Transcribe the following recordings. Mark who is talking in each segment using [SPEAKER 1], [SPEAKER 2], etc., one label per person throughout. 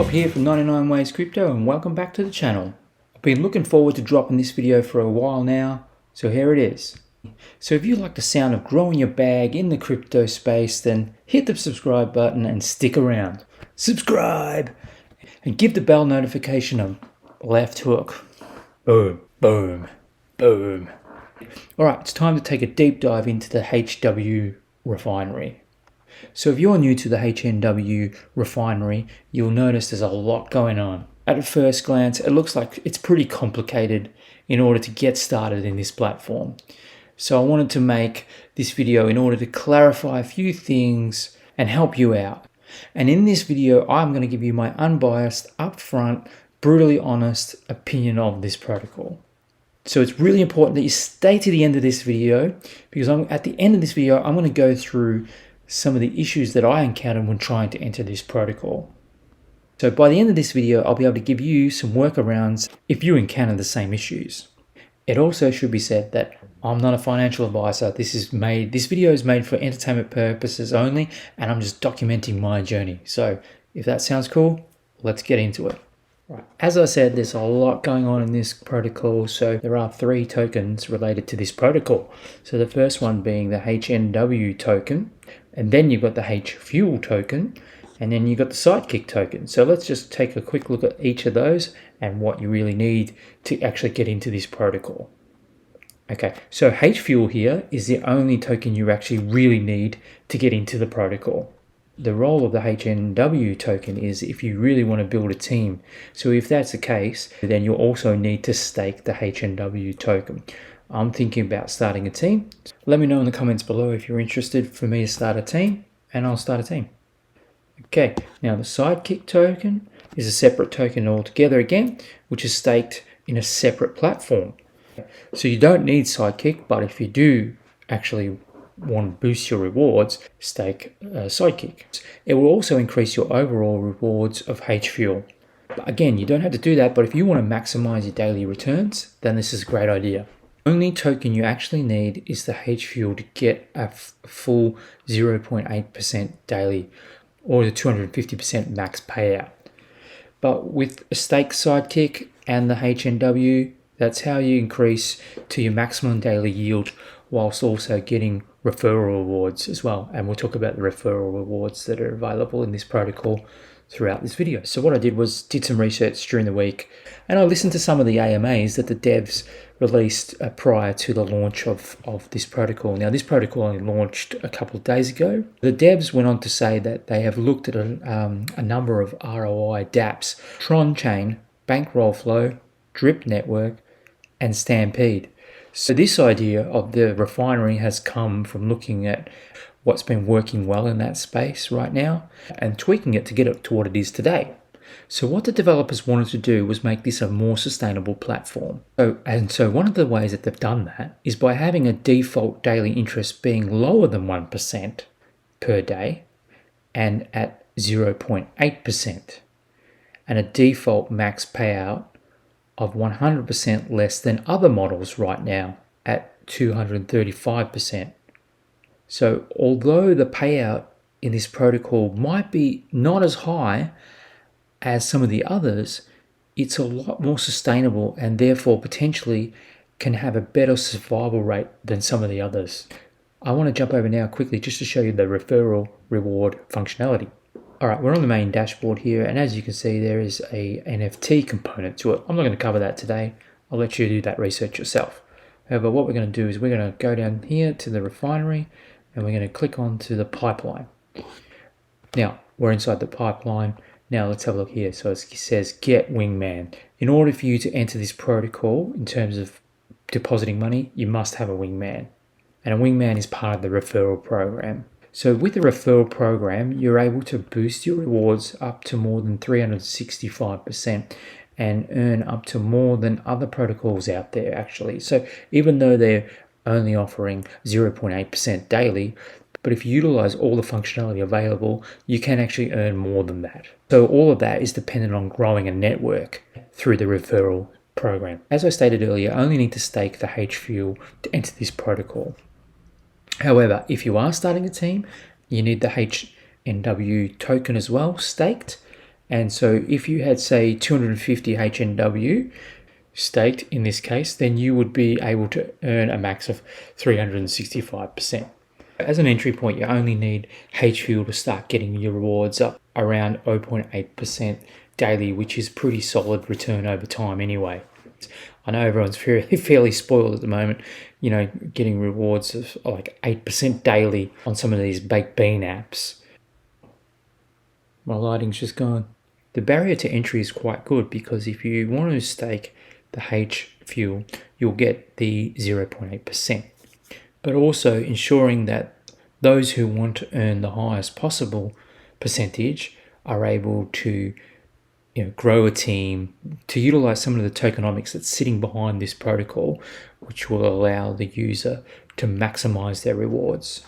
[SPEAKER 1] Bob here from 99 Ways Crypto, and welcome back to the channel. I've been looking forward to dropping this video for a while now, so here it is. So if you like the sound of growing your bag in the crypto space, then hit the subscribe button and stick around. Subscribe! And give the bell notification a left hook. Boom, boom, boom. Alright, it's time to take a deep dive into the HNW Refinery. So if you're new to the HNW Refinery, you'll notice there's a lot going on. At first glance, it looks like it's pretty complicated in order to get started in this platform. So I wanted to make this video in order to clarify a few things and help you out. And in this video, I'm going to give you my unbiased, upfront, brutally honest opinion of this protocol. So it's really important that you stay to the end of this video, because at the end of this video, I'm going to go through some of the issues that I encountered when trying to enter this protocol. So by the end of this video, I'll be able to give you some workarounds if you encounter the same issues. It also should be said that I'm not a financial advisor. This video is made for entertainment purposes only, and I'm just documenting my journey. So if that sounds cool, let's get into it. Right. As I said, there's a lot going on in this protocol, so there are 3 tokens related to this protocol. So the first one being the HNW token, and then you've got the H-Fuel token, and then you've got the Sidekick token. So let's just take a quick look at each of those and what you really need to actually get into this protocol. Okay, so H-Fuel here is the only token you actually really need to get into the protocol. The role of the HNW token is if you really want to build a team. So if that's the case, then you'll also need to stake the HNW token. I'm thinking about starting a team. Let me know in the comments below if you're interested for me to start a team, and I'll start a team. Okay, now the Sidekick token is a separate token altogether again, which is staked in a separate platform. So you don't need Sidekick, but if you do actually want to boost your rewards, stake Sidekick. It will also increase your overall rewards of H-Fuel. Again, you don't have to do that, but if you want to maximize your daily returns, then this is a great idea. The only token you actually need is the H-Fuel to get a full 0.8% daily, or the 250% max payout. But with a stake Sidekick and the HNW, that's how you increase to your maximum daily yield, whilst also getting referral rewards as well. And we'll talk about the referral rewards that are available in this protocol throughout this video. So what I did was did some research during the week, and I listened to some of the AMAs that the devs released prior to the launch of this protocol. Now, this protocol only launched a couple of days ago. The devs went on to say that they have looked at a number of ROI dApps: Tron Chain, Bankroll Flow, Drip Network, and Stampede. So this idea of the refinery has come from looking at what's been working well in that space right now and tweaking it to get it to what it is today. So what the developers wanted to do was make this a more sustainable platform. So one of the ways that they've done that is by having a default daily interest being lower than 1% per day and at 0.8%, and a default max payout of 100% less than other models right now at 235%. So although the payout in this protocol might be not as high as some of the others, it's a lot more sustainable and therefore potentially can have a better survival rate than some of the others. I want to jump over now quickly just to show you the referral reward functionality. Alright, we're on the main dashboard here, and as you can see, there is a NFT component to it. I'm not going to cover that today. I'll let you do that research yourself. However, what we're going to do is we're going to go down here to the refinery, and we're going to click on to the pipeline. Now, we're inside the pipeline. Now, let's have a look here. So it says get wingman. In order for you to enter this protocol, in terms of depositing money, you must have a wingman. And a wingman is part of the referral program. So with the referral program, you're able to boost your rewards up to more than 365% and earn up to more than other protocols out there actually. So even though they're only offering 0.8% daily, but if you utilize all the functionality available, you can actually earn more than that. So all of that is dependent on growing a network through the referral program. As I stated earlier, I only need to stake the H-Fuel to enter this protocol. However, if you are starting a team, you need the HNW token as well staked, And so if you had, say, 250 HNW staked in this case, then you would be able to earn a max of 365%. As an entry point, you only need H fuel to start getting your rewards up around 0.8% daily, which is pretty solid return over time anyway. I know everyone's fairly spoiled at the moment, getting rewards of like 8% daily on some of these baked bean apps. My lighting's just gone. The barrier to entry is quite good because if you want to stake the H fuel, you'll get the 0.8%. But also ensuring that those who want to earn the highest possible percentage are able to grow a team, to utilize some of the tokenomics that's sitting behind this protocol, which will allow the user to maximize their rewards.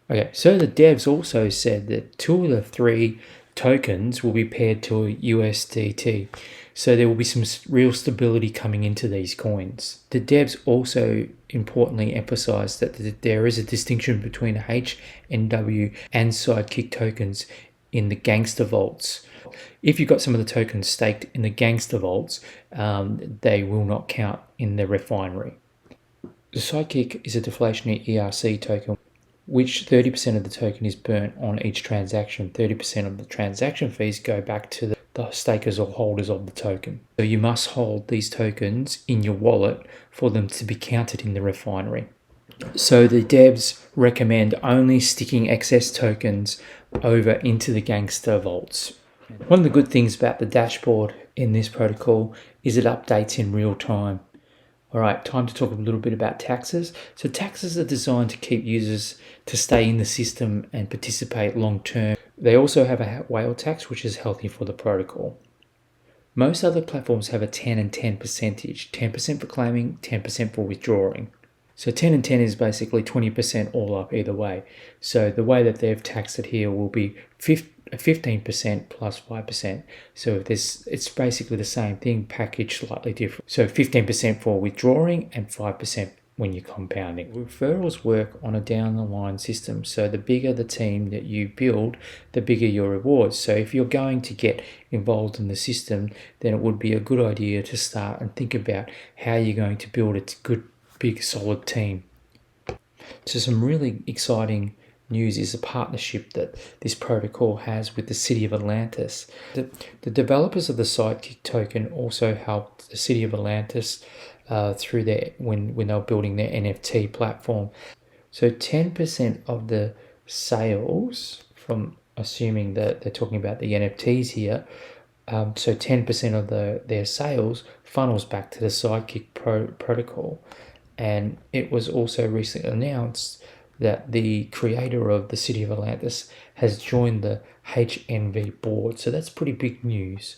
[SPEAKER 1] Okay, so the devs also said that 2 of the 3 tokens will be paired to a USDT. So there will be some real stability coming into these coins. The devs also importantly emphasized that there is a distinction between HNW and Sidekick tokens in the gangster vaults. If you've got some of the tokens staked in the gangster vaults, they will not count in the refinery. The Sidekick is a deflationary ERC token, which 30% of the token is burnt on each transaction. 30% of the transaction fees go back to the stakers or holders of the token. So you must hold these tokens in your wallet for them to be counted in the refinery. So the devs recommend only sticking excess tokens over into the gangster vaults. One of the good things about the dashboard in this protocol is it updates in real time. All right, time to talk a little bit about taxes. So taxes are designed to keep users to stay in the system and participate long term. They also have a whale tax, which is healthy for the protocol. Most other platforms have a 10 and 10 percentage, 10% for claiming, 10% for withdrawing. So 10 and 10 is basically 20% all up either way. So the way that they've taxed it here will be 15% plus 5%. So it's basically the same thing, packaged slightly different. So 15% for withdrawing and 5% when you're compounding. Referrals work on a down the line system. So the bigger the team that you build, the bigger your rewards. So if you're going to get involved in the system, then it would be a good idea to start and think about how you're going to build a good, big, solid team. So some really exciting news is a partnership that this protocol has with the City of Atlantis. The developers of the Sidekick token also helped the City of Atlantis through when they were building their NFT platform. So 10% of the sales, from assuming that they're talking about the NFTs here, so 10% of their sales funnels back to the Sidekick protocol. And it was also recently announced that the creator of the City of Atlantis has joined the HNW board. So that's pretty big news.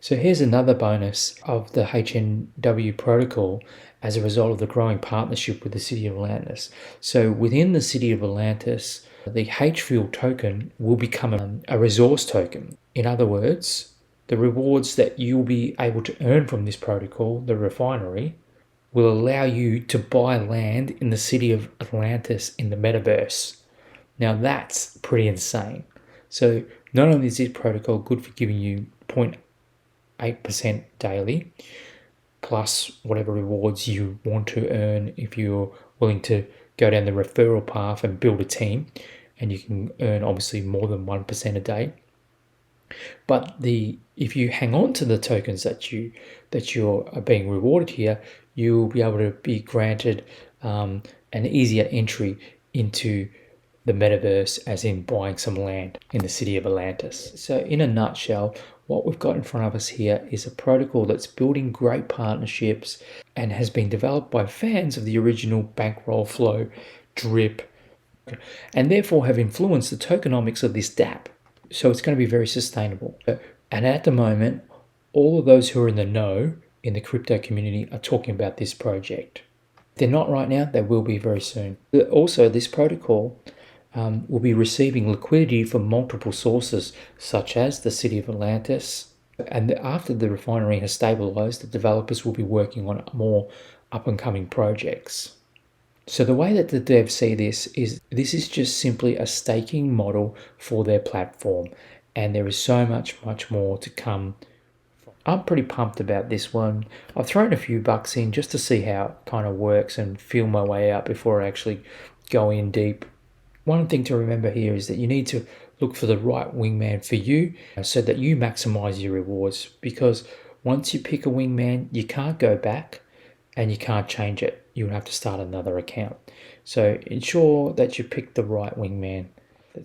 [SPEAKER 1] So here's another bonus of the HNW protocol as a result of the growing partnership with the City of Atlantis. So within the City of Atlantis, the H-Fuel token will become a resource token. In other words, the rewards that you'll be able to earn from this protocol, the refinery, will allow you to buy land in the City of Atlantis in the metaverse. Now that's pretty insane. So not only is this protocol good for giving you 0.8% daily, plus whatever rewards you want to earn if you're willing to go down the referral path and build a team, and you can earn obviously more than 1% a day. But if you hang on to the tokens that you're being rewarded here, you'll be able to be granted an easier entry into the metaverse, as in buying some land in the City of Atlantis. So in a nutshell, what we've got in front of us here is a protocol that's building great partnerships and has been developed by fans of the original bankroll flow drip, and therefore have influenced the tokenomics of this dApp. So it's going to be very sustainable. And at the moment, all of those who are in the know in the crypto community are talking about this project. If they're not right now, they will be very soon. Also, this protocol will be receiving liquidity from multiple sources, such as the City of Atlantis. And after the refinery has stabilized, the developers will be working on more up-and-coming projects. So the way that the devs see this is just simply a staking model for their platform. and there is so much more to come. I'm pretty pumped about this one. I've thrown a few bucks in just to see how it kind of works and feel my way out before I actually go in deep. One thing to remember here is that you need to look for the right wingman for you so that you maximize your rewards, because once you pick a wingman, you can't go back and you can't change it. You'll have to start another account. So ensure that you pick the right wingman.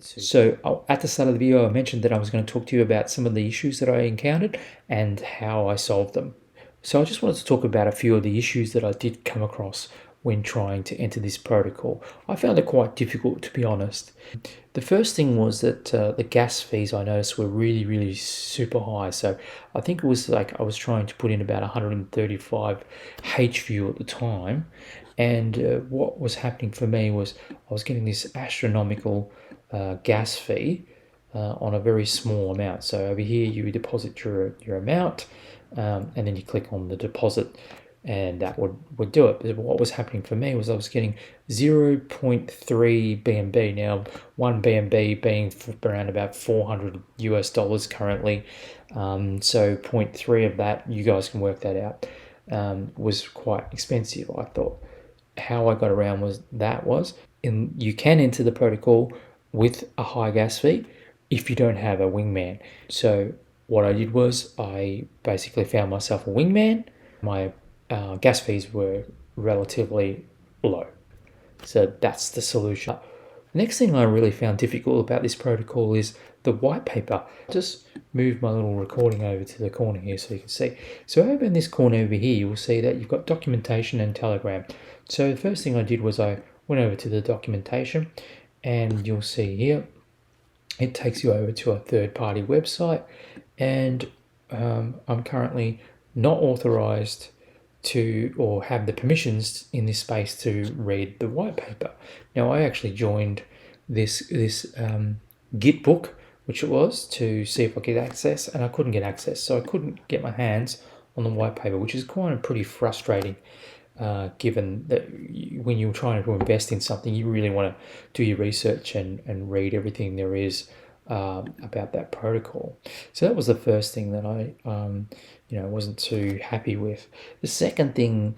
[SPEAKER 1] So at the start of the video, I mentioned that I was going to talk to you about some of the issues that I encountered and how I solved them. So I just wanted to talk about a few of the issues that I did come across when trying to enter this protocol. I found it quite difficult, to be honest. The first thing was that the gas fees I noticed were really super high. So I think it was like I was trying to put in about 135 HVU at the time. And what was happening for me was I was getting this astronomical gas fee on a very small amount. So over here you deposit your amount and then you click on the deposit and that would do it. But what was happening for me was I was getting 0.3 BNB. Now, 1 BNB being around about $400 US currently. So 0.3 of that, you guys can work that out, was quite expensive, I thought. How I got around was you can enter the protocol with a high gas fee if you don't have a wingman. So what I did was I basically found myself a wingman. My gas fees were relatively low. So that's the solution. Next thing I really found difficult about this protocol is the white paper. Just move my little recording over to the corner here so you can see. So over in this corner over here, you will see that you've got documentation and Telegram. So the first thing I did was I went over to the documentation, and you'll see here, it takes you over to a third-party website, and I'm currently not authorized to or have the permissions in this space to read the white paper. Now, I actually joined this Git book, which it was, to see if I could access, and I couldn't get access, so I couldn't get my hands on the white paper, which is kind of pretty frustrating, given that when you're trying to invest in something, you really want to do your research and read everything there is about that protocol. So that was the first thing that I wasn't too happy with. The second thing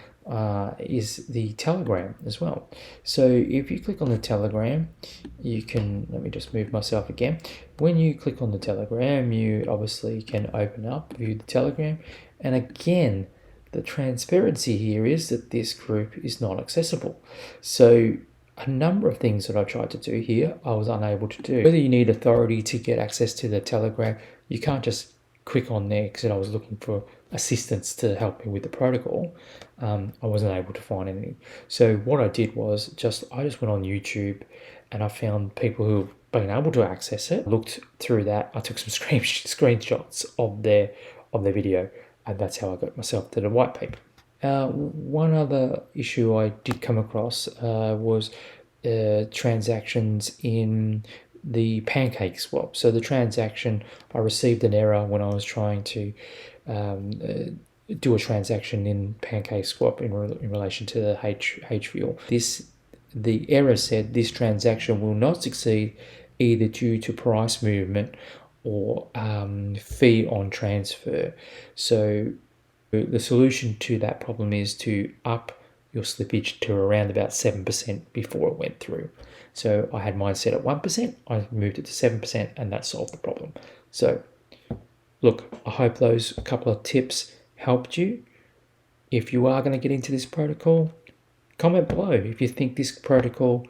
[SPEAKER 1] is the Telegram as well. So if you click on the Telegram, you can, let me just move myself again. When you click on the Telegram, you obviously can open up, view the Telegram, and again, the transparency here is that this group is not accessible. So a number of things that I tried to do here, I was unable to do. Whether you need authority to get access to the Telegram, you can't just click on there, because I was looking for assistance to help me with the protocol. I wasn't able to find anything. So what I did was I just went on YouTube and I found people who've been able to access it. Looked through that. I took some screenshots of their video, and that's how I got myself to the white paper. One other issue I did come across was transactions in the pancake swap. So the transaction, I received an error when I was trying to do a transaction in pancake swap in relation to the HVL. The error said this transaction will not succeed either due to price movement or fee on transfer. So the solution to that problem is to up your slippage to around about 7% before it went through. So I had mine set at 1%, I moved it to 7%, and that solved the problem. So look, I hope those couple of tips helped you. If you are going to get into this protocol, comment below if you think this protocol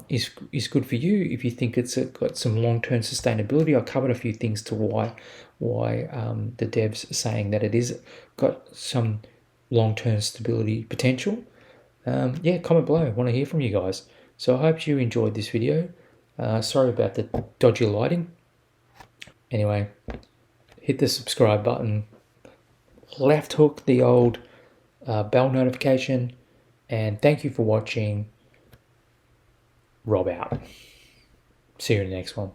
[SPEAKER 1] is good for you, if you think it's got some long-term sustainability. I covered a few things to why the devs are saying that it is got some long-term stability potential. Yeah, comment below. I want to hear from you guys. So I hope you enjoyed this video. Sorry about the dodgy lighting. Anyway, hit the subscribe button, left hook the old bell notification, and thank you for watching. Rob out. See you in the next one.